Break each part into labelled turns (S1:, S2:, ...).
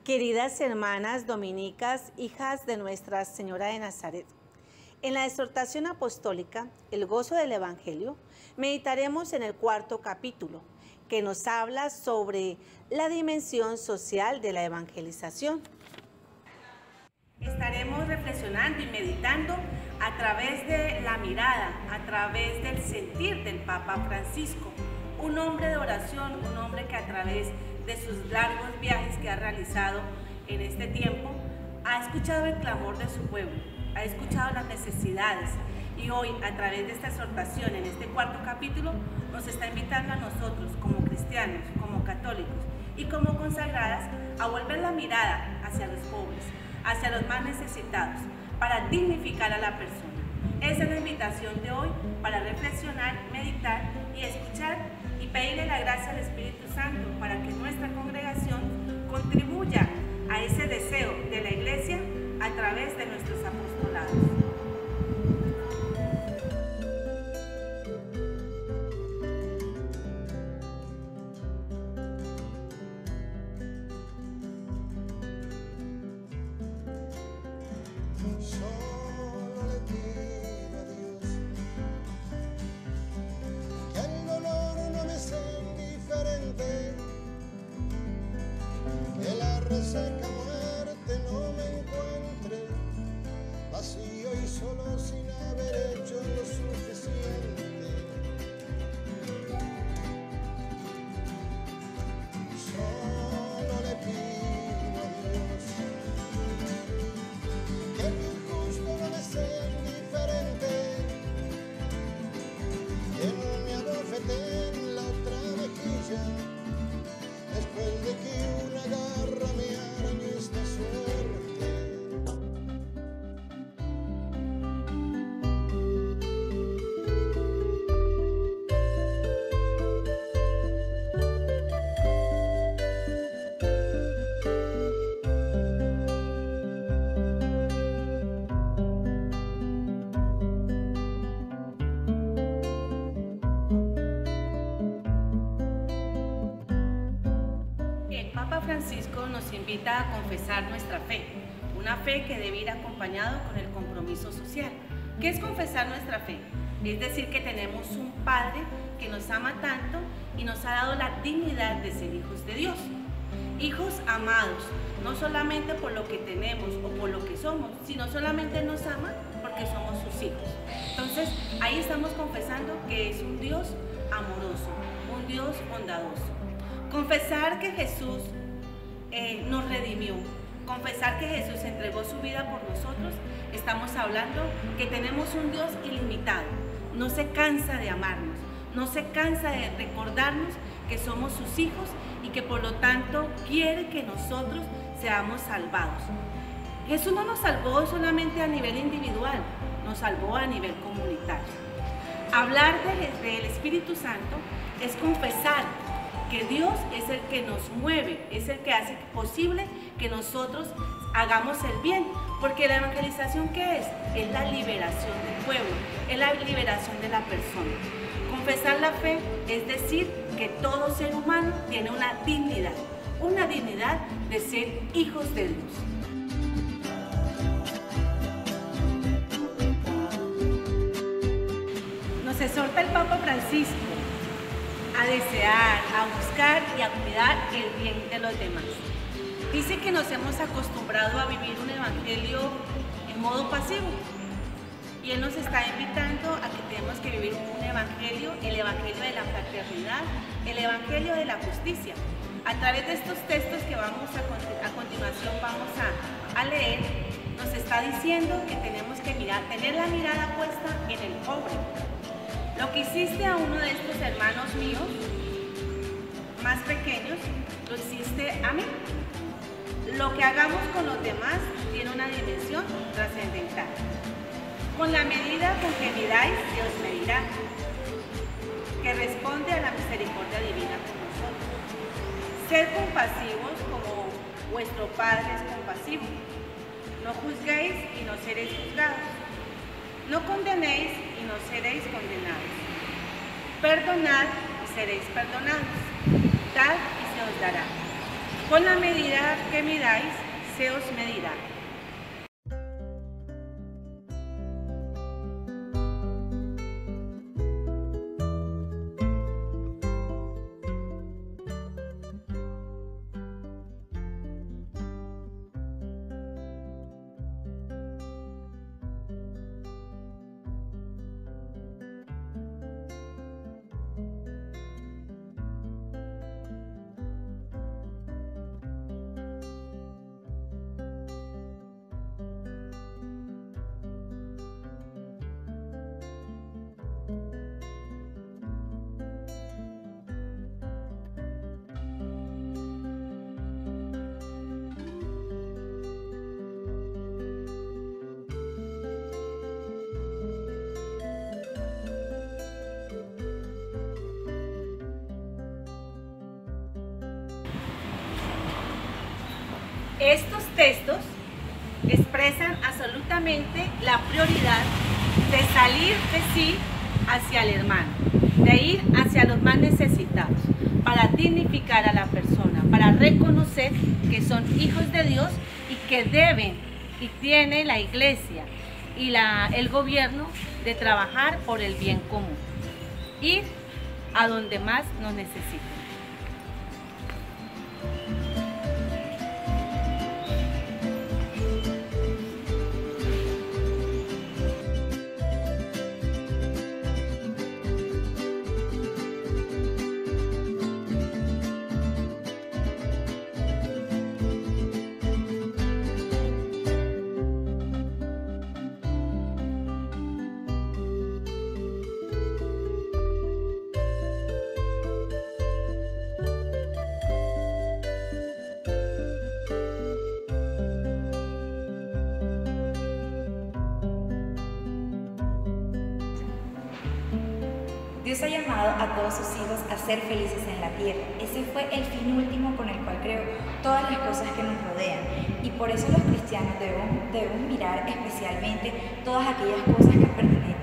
S1: Queridas hermanas dominicas, hijas de Nuestra Señora de Nazaret, en la exhortación apostólica, el gozo del Evangelio, meditaremos en el cuarto capítulo, que nos habla sobre la dimensión social de la evangelización. Estaremos reflexionando y meditando a través de la mirada, a través del sentir del Papa Francisco, un hombre de oración, un hombre que a través de sus largos viajes que ha realizado en este tiempo, ha escuchado el clamor de su pueblo, ha escuchado las necesidades y hoy a través de esta exhortación en este cuarto capítulo nos está invitando a nosotros como cristianos, como católicos y como consagradas a volver la mirada hacia los pobres, hacia los más necesitados, para dignificar a la persona. Esa es la invitación de hoy para reflexionar, meditar y escuchar y pedirle la gracia al Espíritu Santo para que nuestra congregación contribuya a ese deseo de la Iglesia a través de nuestros apostolados.
S2: Seca muerte no me encuentre vacío y solo sin haber hecho lo suficiente. Solo le pido a Dios que el injusto no me sea indiferente, que no me abofete en la otra mejilla después de que una garra me arañó esta suerte.
S1: Francisco nos invita a confesar nuestra fe, una fe que debe ir acompañado con el compromiso social. ¿Qué es confesar nuestra fe? Es decir, que tenemos un Padre que nos ama tanto y nos ha dado la dignidad de ser hijos de Dios. Hijos amados, no solamente por lo que tenemos o por lo que somos, sino solamente nos ama porque somos sus hijos. Entonces, ahí estamos confesando que es un Dios amoroso, un Dios bondadoso. Confesar que Jesús nos redimió, confesar que Jesús entregó su vida por nosotros, estamos hablando que tenemos un Dios ilimitado, no se cansa de amarnos, no se cansa de recordarnos que somos sus hijos y que por lo tanto quiere que nosotros seamos salvados. Jesús no nos salvó solamente a nivel individual, nos salvó a nivel comunitario. Hablar del Espíritu Santo es confesar que Dios es el que nos mueve, es el que hace posible que nosotros hagamos el bien, porque la evangelización, ¿qué es? Es la liberación del pueblo, es la liberación de la persona. Confesar la fe es decir que todo ser humano tiene una dignidad de ser hijos de Dios. Nos exhorta el Papa Francisco a desear, a buscar y a cuidar el bien de los demás. Dice que nos hemos acostumbrado a vivir un evangelio en modo pasivo y Él nos está invitando a que tenemos que vivir un evangelio, el evangelio de la fraternidad, el evangelio de la justicia. A través de estos textos que vamos a continuación vamos a leer, nos está diciendo que tenemos que tener la mirada puesta en el pobre. Lo que hiciste a uno de estos hermanos míos, más pequeños, lo hiciste a mí. Lo que hagamos con los demás tiene una dimensión trascendental. Con la medida con que miráis, Dios medirá, que responde a la misericordia divina con nosotros. Sed compasivos como vuestro Padre es compasivo. No juzguéis y no seréis juzgados. No condenéis y no seréis condenados. Perdonad y seréis perdonados. Dad y se os dará. Con la medida que midáis, se os medirá. Estos textos expresan absolutamente la prioridad de salir de sí hacia el hermano, de ir hacia los más necesitados, para dignificar a la persona, para reconocer que son hijos de Dios y que deben y tiene la iglesia y el gobierno de trabajar por el bien común, ir a donde más nos necesitan.
S3: Dios ha llamado a todos sus hijos a ser felices en la tierra. Ese fue el fin último con el cual creó todas las cosas que nos rodean. Y por eso los cristianos debemos mirar especialmente todas aquellas cosas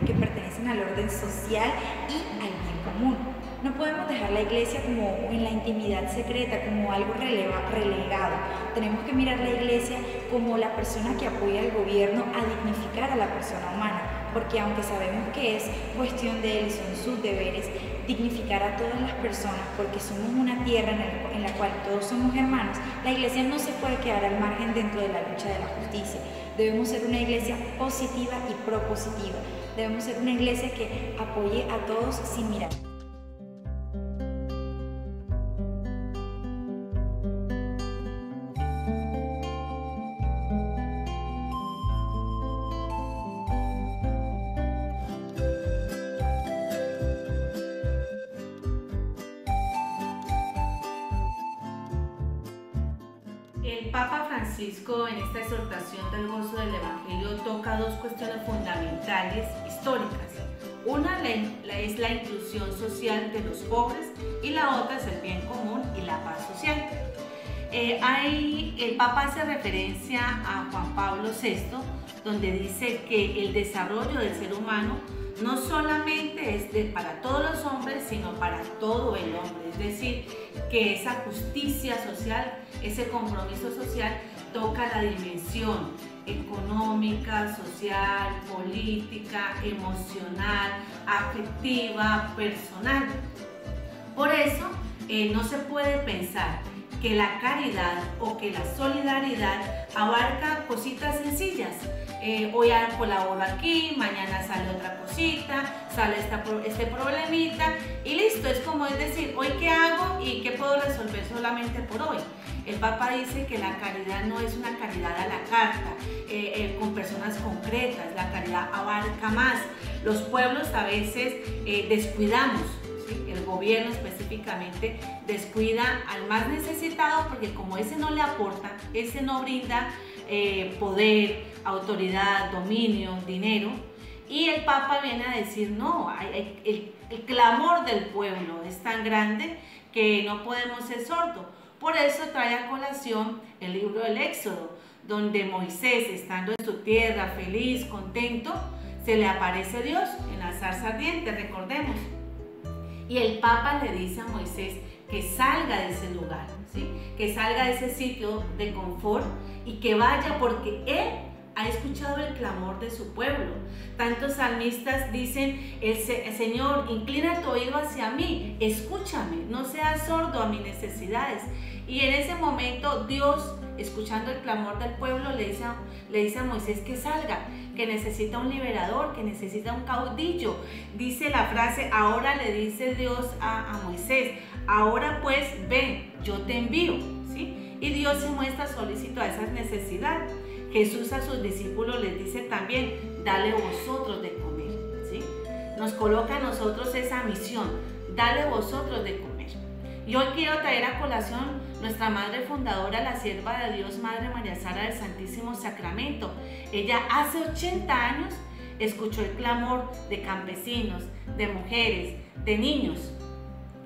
S3: que pertenecen al orden social y al bien común. No podemos dejar la iglesia como en la intimidad secreta, como algo relegado. Tenemos que mirar la iglesia como la persona que apoya al gobierno a dignificar a la persona humana, porque aunque sabemos que es cuestión de él, son sus deberes dignificar a todas las personas, porque somos una tierra en la cual todos somos hermanos, la iglesia no se puede quedar al margen dentro de la lucha de la justicia. Debemos ser una iglesia positiva y propositiva. Debemos ser una iglesia que apoye a todos sin mirar.
S1: El Papa Francisco en esta exhortación del gozo del Evangelio toca dos cuestiones fundamentales históricas. Una es la inclusión social de los pobres y la otra es el bien común y la paz social. El Papa hace referencia a Juan Pablo VI, donde dice que el desarrollo del ser humano no solamente es para todos los hombres, sino para todo el hombre. Es decir, que esa justicia social, ese compromiso social toca la dimensión económica, social, política, emocional, afectiva, personal. Por eso no se puede pensar que la caridad o que la solidaridad abarca cositas sencillas. Hoy colaboro aquí, mañana sale otra cosita, sale este problemita y listo. Es como decir, hoy qué hago y qué puedo resolver solamente por hoy. El Papa dice que la caridad no es una caridad a la carta, con personas concretas. La caridad abarca más. Los pueblos a veces descuidamos, ¿sí? El gobierno específicamente descuida al más necesitado, porque como ese no le aporta, ese no brinda poder, autoridad, dominio, dinero. Y el Papa viene a decir, no, el clamor del pueblo es tan grande que no podemos ser sordos. Por eso trae a colación el libro del Éxodo, donde Moisés, estando en su tierra, feliz, contento, se le aparece Dios en la zarza ardiente, recordemos. Y el Papa le dice a Moisés que salga de ese lugar, ¿sí? Que salga de ese sitio de confort y que vaya, porque Él ha escuchado el clamor de su pueblo. Tantos salmistas dicen: Señor, inclina tu oído hacia mí, escúchame, no seas sordo a mis necesidades. Y en ese momento Dios, escuchando el clamor del pueblo, le dice a Moisés que salga, que necesita un liberador, que necesita un caudillo. Dice la frase, ahora le dice Dios a Moisés: ahora pues ven, yo te envío, ¿sí? Y Dios se muestra solícito a esas necesidades. Jesús a sus discípulos les dice también: dale vosotros de comer, ¿sí? Nos coloca a nosotros esa misión: dale vosotros de comer. Y hoy quiero traer a colación nuestra madre fundadora, la sierva de Dios, Madre María Sara del Santísimo Sacramento. Ella hace 80 años escuchó el clamor de campesinos, de mujeres, de niños,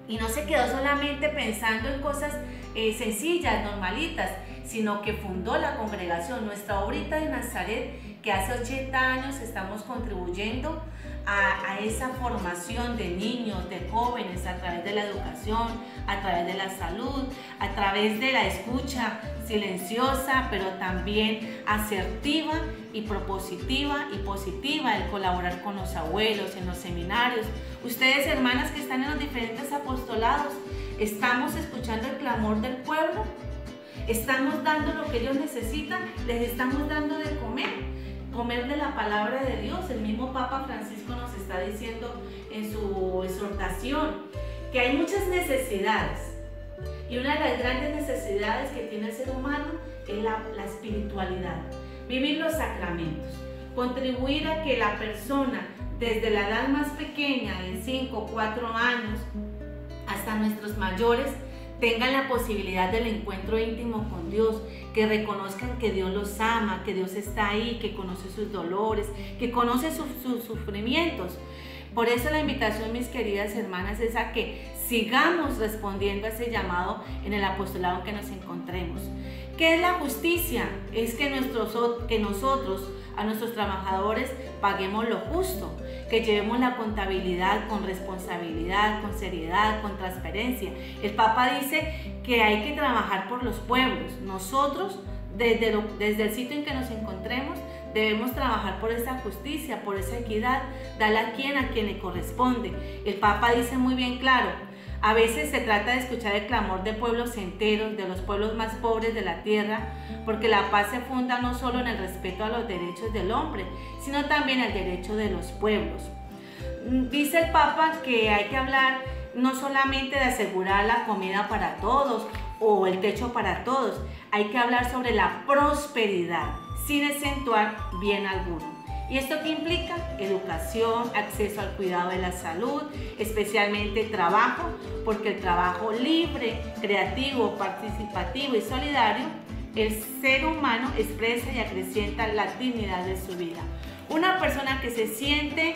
S1: y no se quedó solamente pensando en cosas sencillas, normalitas, sino que fundó la congregación Nuestra Obrita de Nazaret, que hace 80 años estamos contribuyendo a esa formación de niños, de jóvenes, a través de la educación, a través de la salud, a través de la escucha silenciosa, pero también asertiva y propositiva y positiva, el colaborar con los abuelos, en los seminarios. Ustedes, hermanas que están en los diferentes apostolados, ¿estamos escuchando el clamor del pueblo? ¿Estamos dando lo que ellos necesitan? ¿Les estamos dando de comer? Comer de la palabra de Dios. El mismo Papa Francisco nos está diciendo en su exhortación que hay muchas necesidades, y una de las grandes necesidades que tiene el ser humano es la espiritualidad, vivir los sacramentos, contribuir a que la persona desde la edad más pequeña, de 5 o 4 años, hasta nuestros mayores, tengan la posibilidad del encuentro íntimo con Dios, que reconozcan que Dios los ama, que Dios está ahí, que conoce sus dolores, que conoce sus sufrimientos. Por eso la invitación, mis queridas hermanas, es a que sigamos respondiendo a ese llamado en el apostolado en que nos encontremos. ¿Qué es la justicia? Es que nosotros a nuestros trabajadores paguemos lo justo, que llevemos la contabilidad con responsabilidad, con seriedad, con transparencia. El Papa dice que hay que trabajar por los pueblos. Nosotros, desde el sitio en que nos encontremos, debemos trabajar por esa justicia, por esa equidad, darle a quien le corresponde. El Papa dice muy bien claro: a veces se trata de escuchar el clamor de pueblos enteros, de los pueblos más pobres de la tierra, porque la paz se funda no solo en el respeto a los derechos del hombre, sino también el derecho de los pueblos. Dice el Papa que hay que hablar no solamente de asegurar la comida para todos o el techo para todos, hay que hablar sobre la prosperidad, sin acentuar bien alguno. ¿Y esto qué implica? Educación, acceso al cuidado de la salud, especialmente trabajo, porque el trabajo libre, creativo, participativo y solidario, el ser humano expresa y acrecienta la dignidad de su vida. Una persona que se siente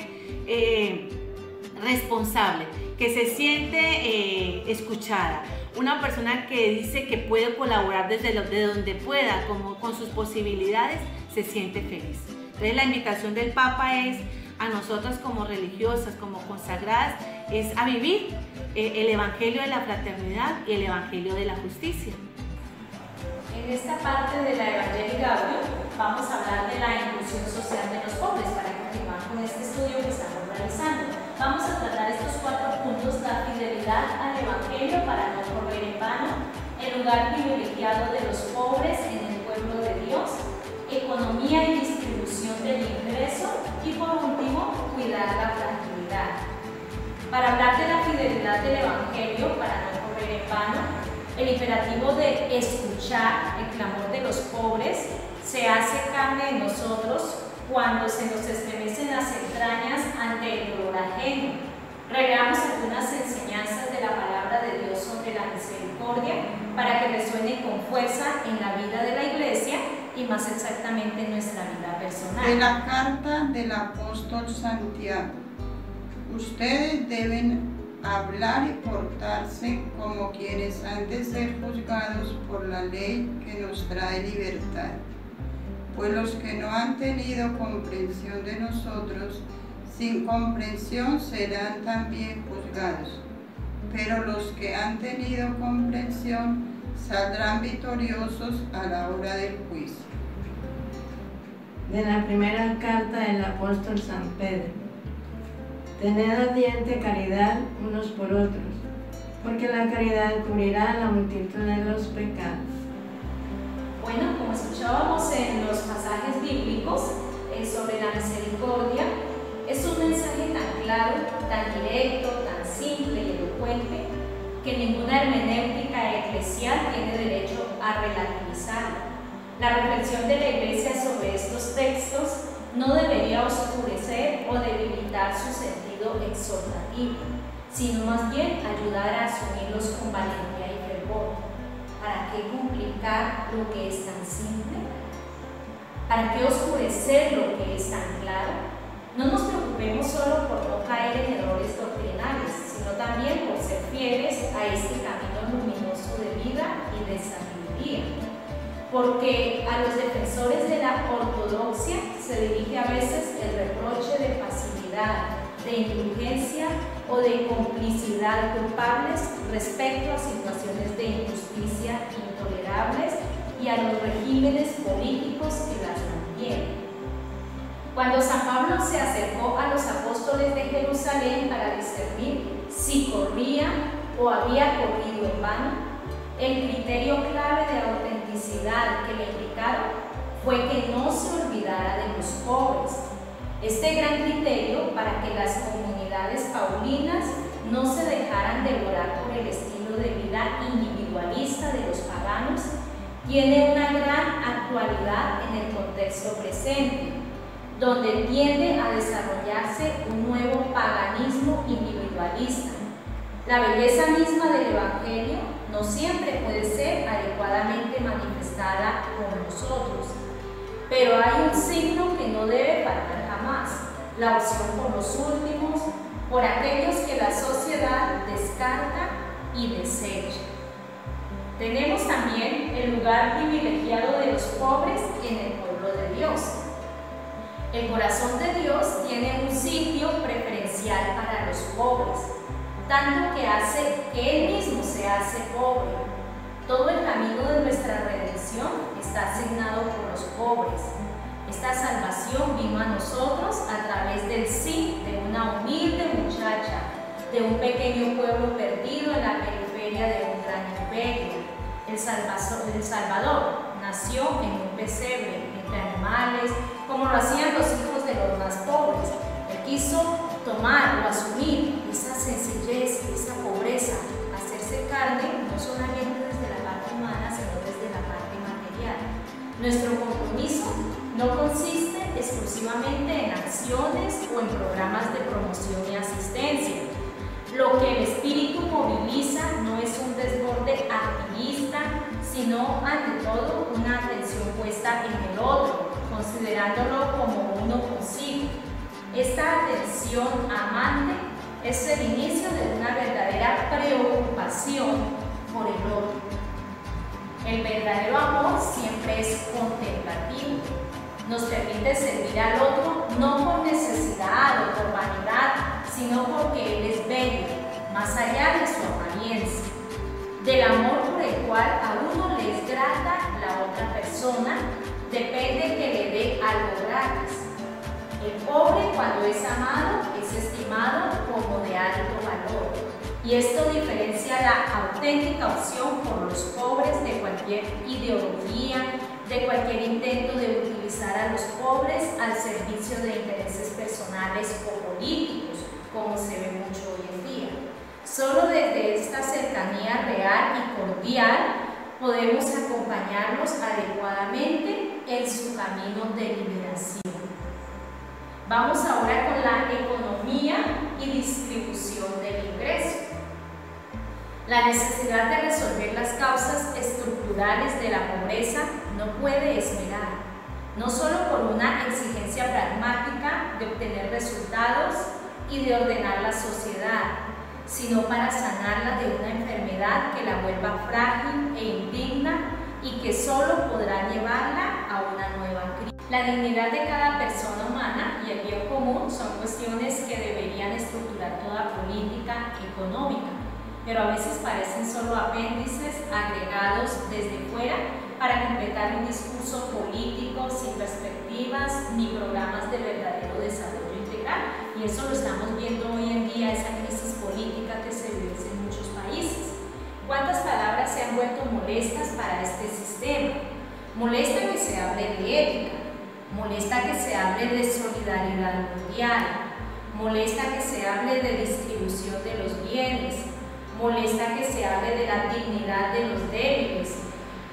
S1: responsable, que se siente escuchada, una persona que dice que puede colaborar desde donde pueda, como con sus posibilidades, se siente feliz. Entonces la invitación del Papa es a nosotras como religiosas, como consagradas, es a vivir el Evangelio de la fraternidad y el Evangelio de la justicia.
S4: En esta parte de la Evangelii Gaudium vamos a hablar de la inclusión social de los pobres para continuar con este estudio que estamos realizando. Vamos a tratar estos 4 puntos: la fidelidad al Evangelio para no correr en vano, el lugar privilegiado de los pobres en el pueblo de Dios, economía y distribución del ingreso y, por último, cuidar la fragilidad. Para hablar de la fidelidad del Evangelio para no correr en vano, el imperativo de escuchar el clamor de los pobres se hace carne en nosotros cuando se nos estremecen las entrañas ante el dolor ajeno. Reveamos algunas enseñanzas de la palabra de Dios sobre la misericordia para que resuene con fuerza en la vida de la Iglesia y más exactamente en nuestra vida personal.
S5: De la carta del apóstol Santiago. Ustedes deben hablar y portarse como quienes han de ser juzgados por la ley que nos trae libertad. Pues los que no han tenido comprensión de nosotros, sin comprensión serán también juzgados. pero los que han tenido comprensión saldrán victoriosos a la hora del juicio.
S6: De la primera carta del apóstol San Pedro. Tened ardiente caridad unos por otros, porque la caridad cubrirá la multitud de los pecados.
S4: Bueno, como escuchábamos en los pasajes bíblicos sobre la misericordia, es un mensaje tan claro, tan directo, tan simple y elocuente, que ninguna hermenéutica eclesial tiene derecho a relativizarlo. La reflexión de la Iglesia sobre estos textos no debería oscurecer o debilitar su sentido exhortativo, sino más bien ayudar a asumirlos con valentía y fervor. ¿Para qué complicar lo que es tan simple? ¿Para qué oscurecer lo que es tan claro? No nos preocupemos solo por no caer en errores doctrinales, sino también por ser fieles a este camino luminoso de vida y de sabiduría. Porque a los defensores de la ortodoxia se dirige a veces el reproche de pasividad, de indulgencia o de complicidad culpables respecto a situaciones de injusticia intolerables y a los regímenes políticos que las mantienen. Cuando San Pablo se acercó a los apóstoles de Jerusalén para discernir si corría o había corrido en vano, el criterio clave de autenticidad que le indicaron fue que no se olvidara de los pobres. Este gran criterio para que las comunidades paulinas no se dejaran devorar por el estilo de vida individualista de los paganos tiene una gran actualidad en el contexto presente, donde tiende a desarrollarse un nuevo paganismo individualista. La belleza misma del Evangelio no siempre puede ser adecuadamente manifestada por nosotros, pero hay un signo que no debe faltar jamás: la opción por los últimos, por aquellos que la sociedad descarta y desecha. Tenemos también el lugar privilegiado de los pobres en el pueblo de Dios. El corazón de Dios tiene un sitio preferencial para los pobres, tanto que hace que Él mismo se hace pobre. Todo el camino de nuestra redención está asignado por los pobres. Esta salvación vino a nosotros a través del sí de una humilde muchacha, de un pequeño pueblo perdido en la periferia de un gran imperio. El Salvador nació en un pesebre, entre animales, como lo hacían los hijos de los más pobres. Él quiso tomar o asumir esa sencillez, esa pobreza, hacerse carne, no solamente desde la parte humana, sino desde la parte material. Nuestro compromiso no consiste exclusivamente en acciones o en programas de promoción y asistencia. Lo que el espíritu moviliza no es un desborde activista, sino ante todo una atención puesta en el otro, considerándolo como uno consigo. Esta atención amante es el inicio de una verdadera preocupación por el otro. El verdadero amor siempre es contemplativo. Nos permite servir al otro no por necesidad o por vanidad, sino porque Él es bello, más allá de su apariencia. Del amor por el cual a uno le es grata la otra persona, depende que le dé algo gratis. El pobre, cuando es amado, es estimado como de alto valor. Y esto diferencia la auténtica opción por los pobres de cualquier ideología, de cualquier intento de utilizar a los pobres al servicio de intereses personales o políticos, como se ve mucho hoy en día. Solo desde esta cercanía real y cordial podemos acompañarlos adecuadamente en su camino de liberación. Vamos ahora con la economía y distribución del ingreso. La necesidad de resolver las causas estructurales de la pobreza no puede esperar, no solo por una exigencia pragmática de obtener resultados y de ordenar la sociedad, sino para sanarla de una enfermedad que la vuelva frágil e indigna y que solo podrá llevarla a una nueva crisis. La dignidad de cada persona humana y el bien común son cuestiones que deberían estructurar toda política económica. pero a veces parecen solo apéndices agregados desde fuera para completar un discurso político sin perspectivas ni programas de verdadero desarrollo integral. Y eso lo estamos viendo hoy en día, esa crisis política que se vive en muchos países. ¿Cuántas palabras se han vuelto molestas para este sistema? Molesta que se hable de ética, molesta que se hable de solidaridad mundial, molesta que se hable de distribución de los bienes, molesta que se hable de la dignidad de los débiles,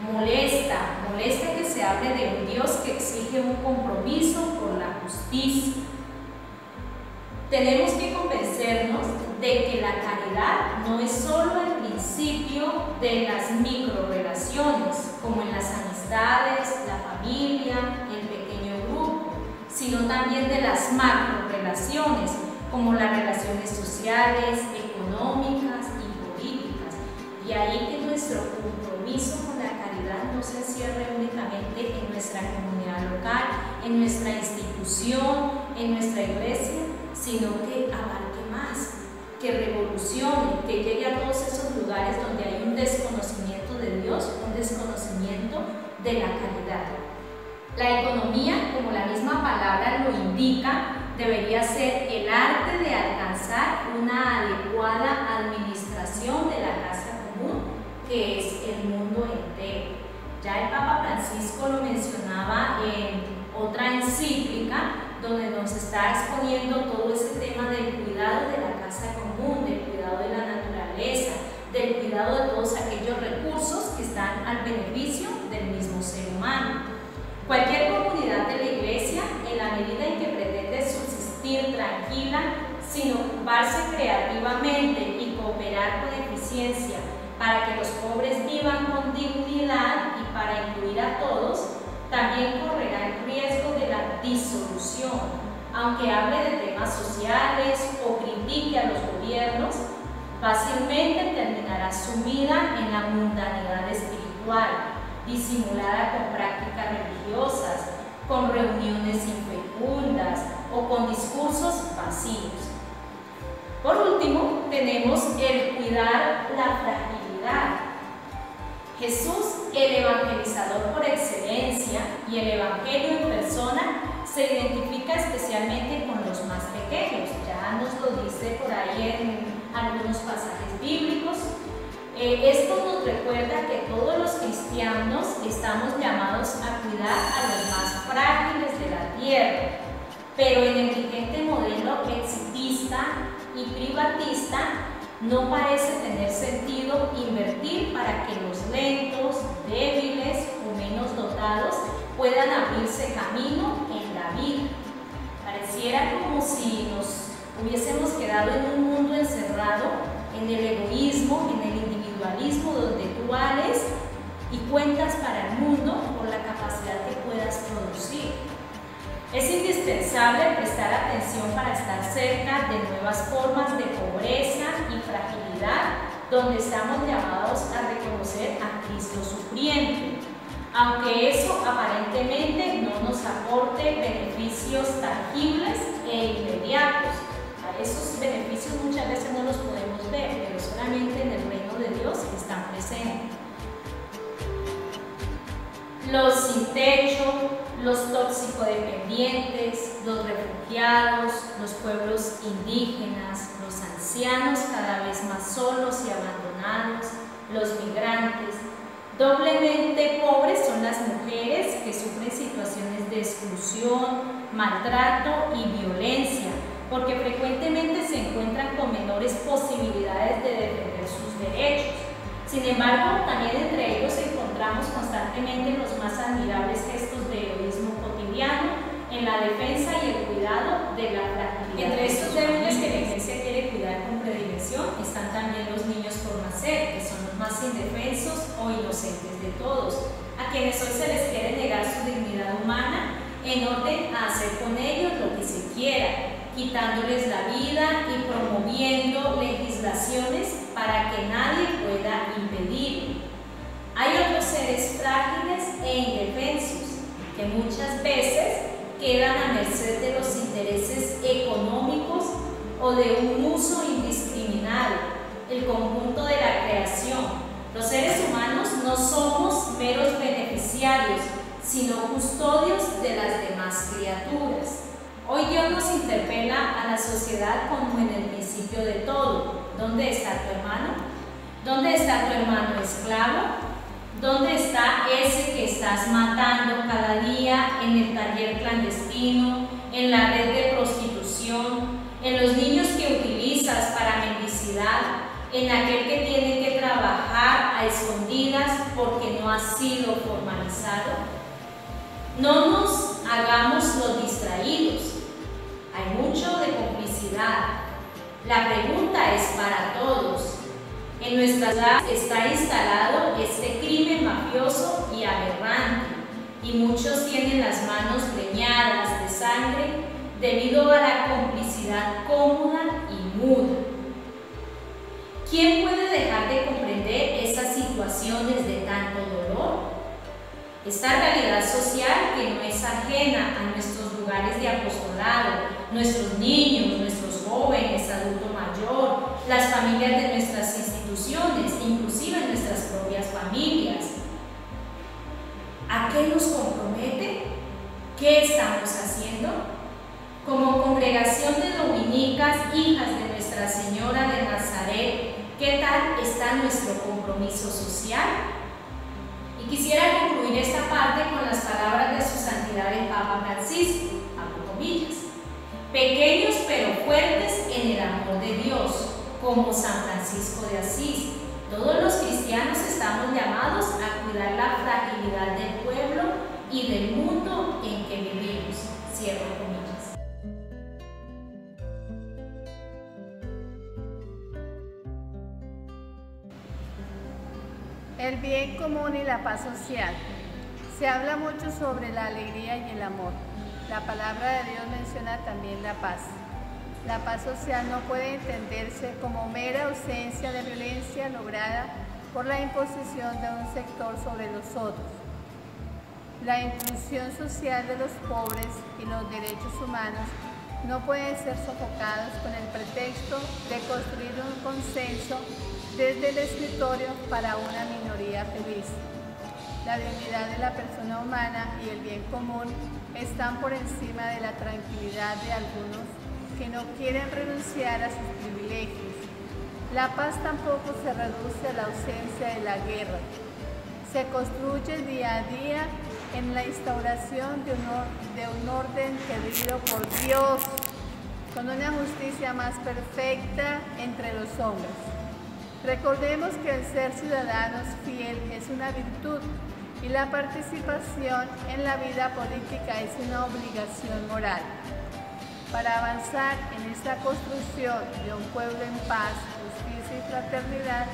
S4: molesta que se hable de un Dios que exige un compromiso por la justicia. Tenemos que convencernos de que la caridad no es solo el principio de las microrelaciones, como en las amistades, la familia, el pequeño grupo, sino también de las macrorelaciones, como las relaciones sociales, económicas y políticas. Y ahí que nuestro compromiso con la caridad no se encierre únicamente en nuestra comunidad local, en nuestra institución, en nuestra iglesia, sino que abarque más, que revolucione, que llegue a todos esos lugares donde hay un desconocimiento de Dios, un desconocimiento de la caridad. La economía, como la misma palabra lo indica, debería ser el arte de alcanzar una adecuada administración de la casa común, que es el mundo entero. Ya el Papa Francisco lo mencionaba en otra encíclica, donde nos está exponiendo todo ese tema del cuidado de la casa común, del cuidado de la naturaleza, del cuidado de todos aquellos recursos que están al beneficio del mismo ser humano. Cualquier comunidad de la Iglesia, en la medida en que pretende subsistir tranquila, sin ocuparse creativamente y cooperar con eficiencia para que los pobres vivan con dignidad y para incluir a todos, también correrá el riesgo de la disolución, aunque hable de temas sociales o critique a los gobiernos, fácilmente terminará sumida en la mundanidad espiritual, disimulada con prácticas religiosas, con reuniones infecundas o con discursos vacíos. Por último, tenemos el cuidar la fragilidad. Jesús, el evangelizador por excelencia y el evangelio en persona, se identifica especialmente con los más pequeños. Ya nos lo dice por ahí en algunos pasajes bíblicos. Esto nos recuerda que todos los cristianos estamos llamados a cuidar a los más frágiles de la tierra, pero en el vigente modelo exitista y privatista no parece tener sentido invertir para que los lentos, débiles o menos dotados puedan abrirse camino en la vida. Pareciera como si nos hubiésemos quedado en un mundo encerrado en el egoísmo, en el individualismo, donde tú vales y cuentas para el mundo por la capacidad que puedas producir. Es indispensable prestar atención para estar cerca de nuevas formas de pobreza y fragilidad, donde estamos llamados a reconocer a Cristo sufriente, aunque eso aparentemente no nos aporte beneficios tangibles e inmediatos. A esos beneficios muchas veces no los podemos ver, pero solamente en el reino de Dios están presentes. Los sin techo, los toxicodependientes, los refugiados, los pueblos indígenas, los ancianos cada vez más solos y abandonados, los migrantes. Doblemente pobres son las mujeres que sufren situaciones de exclusión, maltrato y violencia, porque frecuentemente se encuentran con menores posibilidades de defender sus derechos. Sin embargo, también entre ellos encontramos constantemente los más admirables gestos de heroísmo cotidiano en la defensa y el cuidado de la fragilidad. Entre estos débiles que la Iglesia quiere cuidar con predilección están también los niños por nacer, que son los más indefensos o inocentes de todos, a quienes hoy se les quiere negar su dignidad humana en orden a hacer con ellos lo que se quiera, quitándoles la vida y promoviendo legislaciones para que nadie pueda impedirlo. Hay otros seres frágiles e indefensos que muchas veces quedan a merced de los intereses económicos o de un uso indiscriminado, el conjunto de la creación. Los seres humanos no somos meros beneficiarios, sino custodios de las demás criaturas. Hoy Dios nos interpela a la sociedad como en el principio de todo. ¿Dónde está tu hermano? ¿Dónde está tu hermano esclavo? ¿Dónde está ese que estás matando cada día en el taller clandestino, en la red de prostitución, en los niños que utilizas para mendicidad, en aquel que tiene que trabajar a escondidas porque no ha sido formalizado? No nos hagamos los distraídos. Hay mucho de complicidad. La pregunta es para todos. En nuestra ciudad está instalado este crimen mafioso y aberrante, y muchos tienen las manos preñadas de sangre debido a la complicidad cómoda y muda. ¿Quién puede dejar de comprender esas situaciones de tanto dolor? Esta realidad social que no es ajena a nuestros lugares de apostolado, nuestros niños, nuestros jóvenes, adulto mayor, las familias de nuestras instituciones, inclusive nuestras propias familias. ¿A qué nos compromete? ¿Qué estamos haciendo? Como congregación de dominicas, hijas de Nuestra Señora de Nazaret, ¿qué tal está nuestro compromiso social? Y quisiera concluir esta parte con las palabras de su santidad el Papa Francisco, abro comillas: pequeños pero fuertes en el amor de Dios, como San Francisco de Asís. Todos los cristianos estamos llamados a cuidar la fragilidad del pueblo y del mundo en que vivimos. Cierro comillas.
S7: El bien común y la paz social. Se habla mucho sobre la alegría y el amor. La palabra de Dios menciona también la paz. La paz social no puede entenderse como mera ausencia de violencia lograda por la imposición de un sector sobre los otros. La inclusión social de los pobres y los derechos humanos no pueden ser sofocados con el pretexto de construir un consenso desde el escritorio para una minoría feliz. La dignidad de la persona humana y el bien común están por encima de la tranquilidad de algunos que no quieren renunciar a sus privilegios. La paz tampoco se reduce a la ausencia de la guerra. Se construye día a día en la instauración de un orden querido por Dios, con una justicia más perfecta entre los hombres. Recordemos que el ser ciudadanos fiel es una virtud y la participación en la vida política es una obligación moral. Para avanzar en esta construcción de un pueblo en paz, justicia y fraternidad,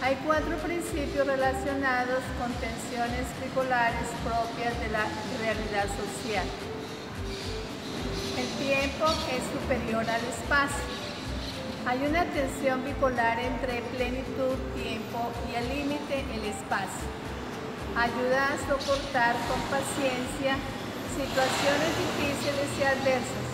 S7: hay 4 principios relacionados con tensiones bipolares propias de la realidad social. El tiempo es superior al espacio. Hay una tensión bipolar entre plenitud, tiempo y al límite, el espacio. Ayuda a soportar con paciencia situaciones difíciles y adversas.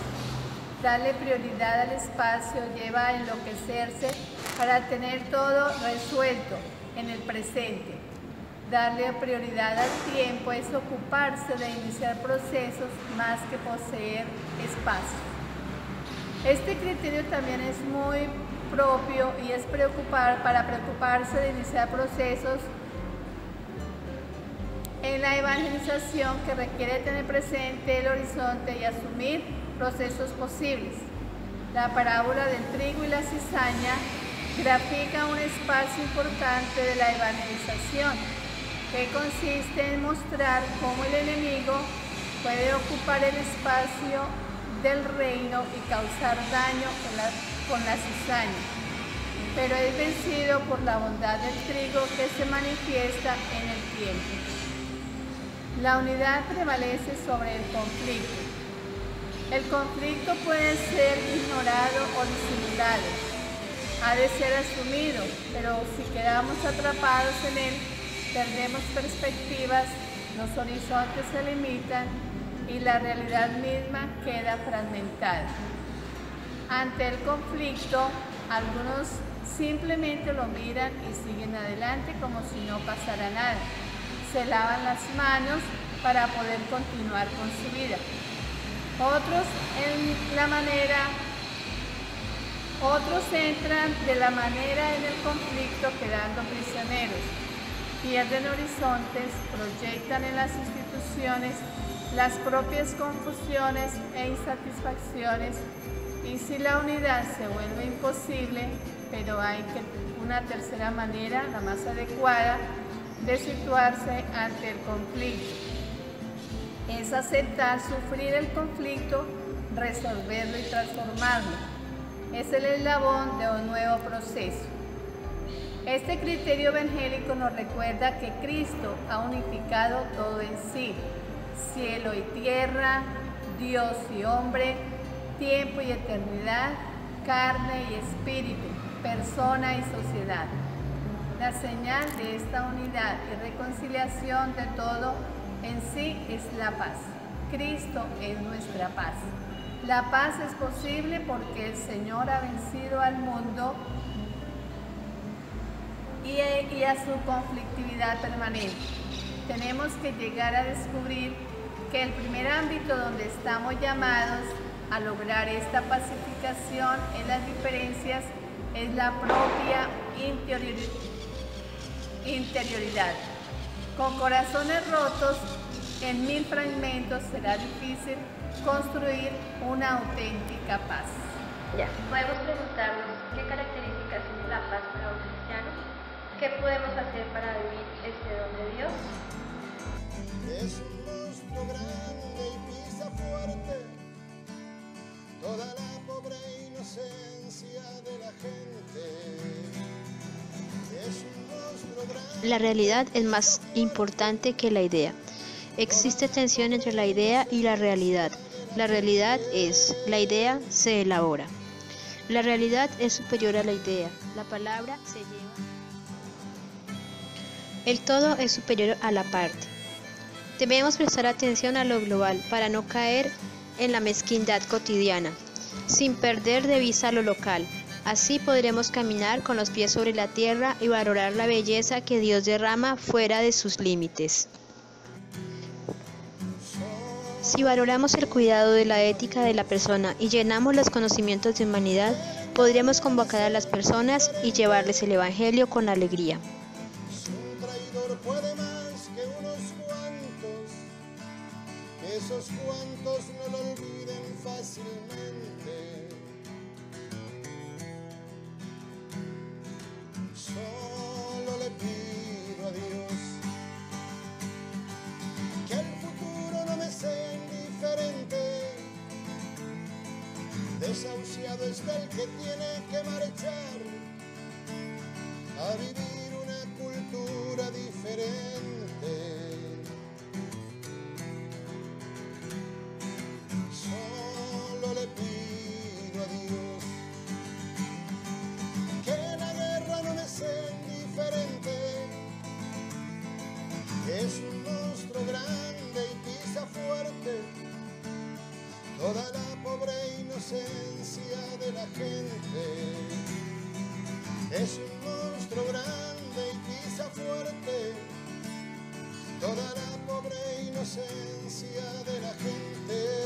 S7: Darle prioridad al espacio lleva a enloquecerse para tener todo resuelto en el presente. Darle prioridad al tiempo es ocuparse de iniciar procesos más que poseer espacio. Este criterio también es muy propio y es para preocuparse de iniciar procesos en la evangelización que requiere tener presente el horizonte y asumir procesos posibles. La parábola del trigo y la cizaña grafica un espacio importante de la evangelización que consiste en mostrar cómo el enemigo puede ocupar el espacio del reino y causar daño con la cizaña, pero es vencido por la bondad del trigo que se manifiesta en el tiempo. La unidad prevalece sobre el conflicto. El conflicto puede ser ignorado o disimulado. Ha de ser asumido, pero si quedamos atrapados en él, perdemos perspectivas, los horizontes se limitan y la realidad misma queda fragmentada. Ante el conflicto, algunos Simplemente lo miran y siguen adelante como si no pasara nada. Se lavan las manos para poder continuar con su vida. Otros entran de la manera en el conflicto quedando prisioneros. Pierden horizontes, proyectan en las instituciones las propias confusiones e insatisfacciones, y si la unidad se vuelve imposible, pero hay una tercera manera, la más adecuada, de situarse ante el conflicto. Es aceptar sufrir el conflicto, resolverlo y transformarlo. Es el eslabón de un nuevo proceso. Este criterio evangélico nos recuerda que Cristo ha unificado todo en sí: cielo y tierra, Dios y hombre, tiempo y eternidad, carne y espíritu, persona y sociedad. La señal de esta unidad y reconciliación de todo en sí es la paz. Cristo es nuestra paz. La paz es posible porque el Señor ha vencido al mundo y a su conflictividad permanente. Tenemos que llegar a descubrir que el primer ámbito donde estamos llamados a lograr esta pacificación en las diferencias es la propia interioridad. Con corazones rotos en 1000 fragmentos será difícil construir una auténtica paz.
S8: Podemos preguntarnos qué características tiene la paz para un cristiano, qué podemos hacer para vivir este don de Dios.
S2: Es un monstruo grande y pisa fuerte toda la pobre inocencia de la gente. Es un monstruo grande.
S9: La realidad es más importante que la idea. Existe tensión entre la idea y la realidad. La realidad es, la idea se elabora. La realidad es superior a la idea. La palabra se lleva. El todo es superior a la parte. Debemos prestar atención a lo global para no caer en la mezquindad cotidiana, sin perder de vista lo local. Así podremos caminar con los pies sobre la tierra y valorar la belleza que Dios derrama fuera de sus límites. Si valoramos el cuidado de la ética de la persona y llenamos los conocimientos de humanidad, podremos convocar a las personas y llevarles el Evangelio con alegría.
S2: Un traidor puede más que unos cuantos, que esos cuantos no lo olviden fácilmente. Solo le pido a Dios que el futuro no me sea indiferente. Desahuciado está el que tiene que marchar a vivir una cultura diferente. Solo le pido a Dios que la guerra no me sea indiferente. Es un monstruo grande y pisa fuerte toda la pobre inocencia de la gente. Es un monstruo grande y pisa fuerte toda la pobre inocencia de la gente.